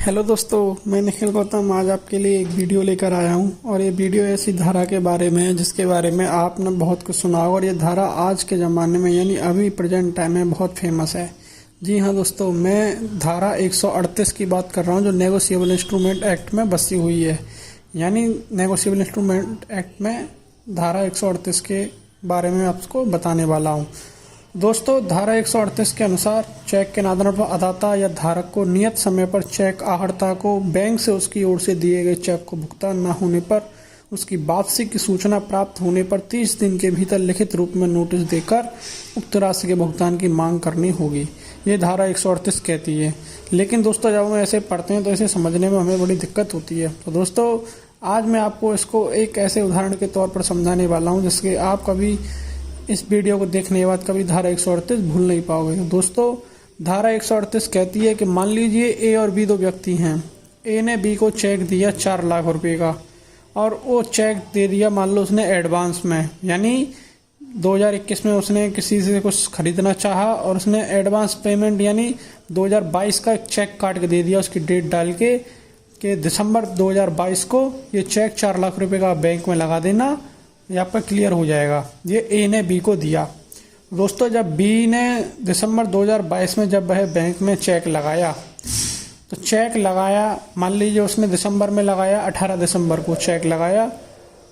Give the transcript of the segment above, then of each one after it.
Hello दोस्तों, मैं निखिल गौतम आज आपके लिए एक वीडियो लेकर आया हूं और ये वीडियो ऐसी धारा के बारे में है जिसके बारे में आपने बहुत कुछ सुना होगा और ये धारा आज के ज़माने में यानी अभी प्रेजेंट टाइम में बहुत फेमस है। जी हाँ दोस्तों, मैं धारा 138 की बात कर रहा हूँ जो नेगोशिएबल इंस्ट्रूमेंट एक्ट में बसी हुई है। यानी नेगोशिएबल इंस्ट्रूमेंट एक्ट में धारा 138 के बारे में आपको बताने वाला हूँ। दोस्तों, धारा 138 के अनुसार चेक के नादान पर अदाता या धारक को नियत समय पर चेक आहर्ता को बैंक से उसकी ओर से दिए गए चेक को भुगतान न होने पर उसकी वापसी की सूचना प्राप्त होने पर 30 दिन के भीतर लिखित रूप में नोटिस देकर उक्त राशि के भुगतान की मांग करनी होगी। ये धारा 138 कहती है। लेकिन दोस्तों, जब हम ऐसे पढ़ते हैं तो इसे समझने में हमें बड़ी दिक्कत होती है। तो दोस्तों, आज मैं आपको इसको एक ऐसे उदाहरण के तौर पर समझाने वाला हूँ जिसके आप कभी इस वीडियो को देखने के बाद कभी धारा 138 भूल नहीं पाओगे। दोस्तों, धारा 138 कहती है कि मान लीजिए ए और बी दो व्यक्ति हैं। ए ने बी को चेक दिया 4 लाख रुपए का और वो चेक दे दिया मान लो उसने एडवांस में, यानी 2021 में उसने किसी से कुछ खरीदना चाहा और उसने एडवांस पेमेंट यानी 2022 का चेक काट के दे दिया उसकी डेट डाल के कि दिसंबर 2022 को ये चेक 4 लाख रुपए का बैंक में लगा देना, यहाँ पर क्लियर हो जाएगा। ये ए ने बी को दिया। दोस्तों, जब बी ने दिसंबर 2022 में जब वह बैंक में चेक लगाया तो चेक लगाया, मान लीजिए उसने दिसंबर में लगाया, 18 दिसंबर को चेक लगाया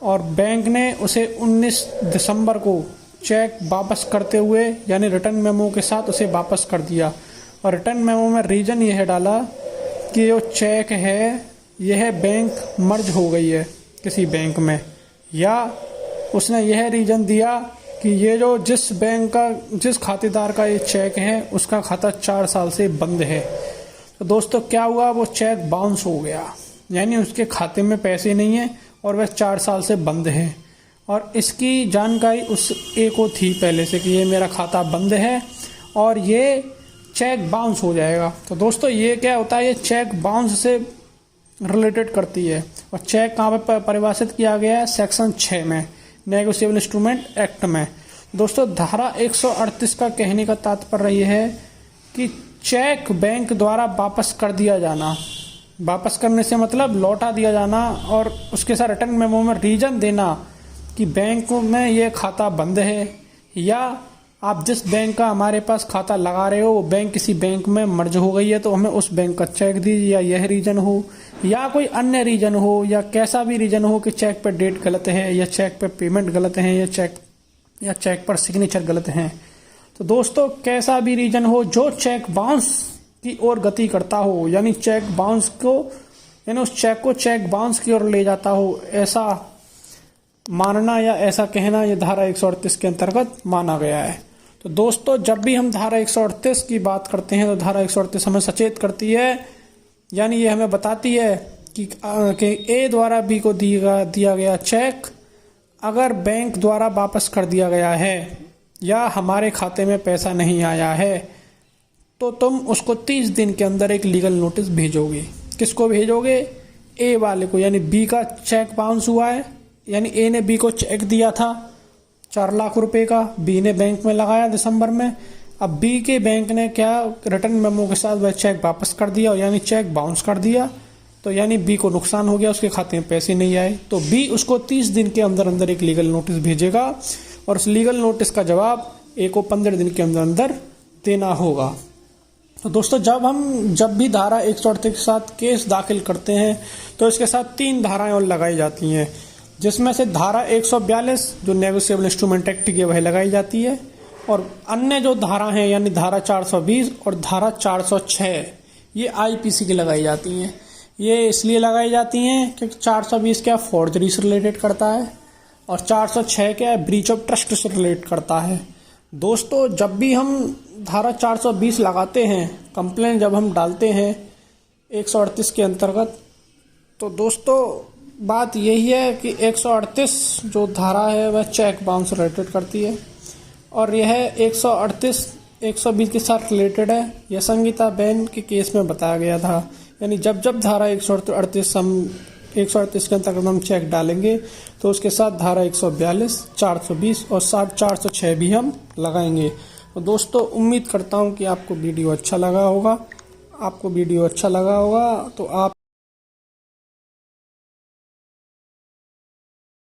और बैंक ने उसे 19 दिसंबर को चेक वापस करते हुए यानी रिटर्न मेमो के साथ उसे वापस कर दिया। और रिटर्न मेमो में रीजन यह डाला कि जो चेक है यह बैंक मर्ज हो गई है किसी बैंक में, या उसने यह रीजन दिया कि ये जो जिस खातेदार का ये चेक है उसका खाता 4 साल से बंद है। तो दोस्तों, क्या हुआ, वो चेक बाउंस हो गया, यानी उसके खाते में पैसे नहीं है और वह 4 साल से बंद है। और इसकी जानकारी उस ए को थी पहले से कि ये मेरा खाता बंद है और ये चेक बाउंस हो जाएगा। तो दोस्तों, ये क्या होता है, ये चेक बाउंस से रिलेटेड करती है। और चेक कहाँ पर परिभाषित किया गया है, सेक्शन 6 में नेगोशिएबल इंस्ट्रूमेंट एक्ट में। दोस्तों, धारा 138 का कहने का तात्पर्य यह है कि चेक बैंक द्वारा वापस कर दिया जाना, वापस करने से मतलब लौटा दिया जाना और उसके साथ रिटर्न मेमो में रीजन देना कि बैंक में ये खाता बंद है या आप जिस बैंक का हमारे पास खाता लगा रहे हो वो बैंक किसी बैंक में मर्ज हो गई है तो हमें उस बैंक का चेक दीजिए, या यह रीजन हो या कोई अन्य रीजन हो या कैसा भी रीजन हो कि चेक पर डेट गलत है या चेक पर पेमेंट गलत है या चेक पर सिग्नेचर गलत है। तो दोस्तों, कैसा भी रीजन हो जो चेक बाउंस की ओर गति करता हो, यानी चेक बाउंस को यानी उस चेक को चेक बाउंस की ओर ले जाता हो, ऐसा मानना या ऐसा कहना ये धारा 138 के अंतर्गत माना गया है। तो दोस्तों, जब भी हम धारा 138 की बात करते हैं तो धारा 138 हमें सचेत करती है, यानी ये हमें बताती है कि ए द्वारा बी को दिया गया चेक अगर बैंक द्वारा वापस कर दिया गया है या हमारे खाते में पैसा नहीं आया है तो तुम उसको 30 दिन के अंदर एक लीगल नोटिस भेजोगे। किसको भेजोगे? ए वाले को, यानी बी का चेक बाउंस हुआ है, यानी ए ने बी को चेक दिया था 4 लाख रुपए का, बी ने बैंक में लगाया दिसंबर में। अब बी के बैंक ने क्या रिटर्न मेमो के साथ वह चेक वापस कर दिया, यानी चेक बाउंस कर दिया। तो यानी बी को नुकसान हो गया, उसके खाते में पैसे नहीं आए। तो बी उसको 30 दिन के अंदर अंदर एक लीगल नोटिस भेजेगा और उस लीगल नोटिस का जवाब ए को 15 दिन के अंदर अंदर देना होगा। तो दोस्तों, जब भी धारा 138 के साथ केस दाखिल करते हैं तो इसके साथ 3 धाराएं और लगाई जाती हैं, जिसमें से धारा 142 जो नेगोशिएबल इंस्ट्रूमेंट एक्ट की वह लगाई जाती है और अन्य जो धारा हैं यानी धारा 420 और धारा 406 ये आईपीसी की लगाई जाती हैं। ये इसलिए लगाई जाती हैं क्योंकि 420 क्या फोर्जरी से रिलेटेड करता है और 406 क्या ब्रीच ऑफ ट्रस्ट से रिलेट करता है। दोस्तों, जब भी हम धारा 420 लगाते हैं, कंप्लेन जब हम डालते हैं 138 के अंतर्गत, तो दोस्तों बात यही है कि 138 जो धारा है वह चेक बाउंस रिलेटेड करती है और यह 138 120 के साथ रिलेटेड है। यह संगीता बहन के केस में बताया गया था। यानी जब धारा 138 के अंतर्गत हम चेक डालेंगे तो उसके साथ धारा 142, 420 और 406 भी हम लगाएंगे। तो दोस्तों, उम्मीद करता हूँ कि आपको वीडियो अच्छा लगा होगा। आपको वीडियो अच्छा लगा होगा तो आप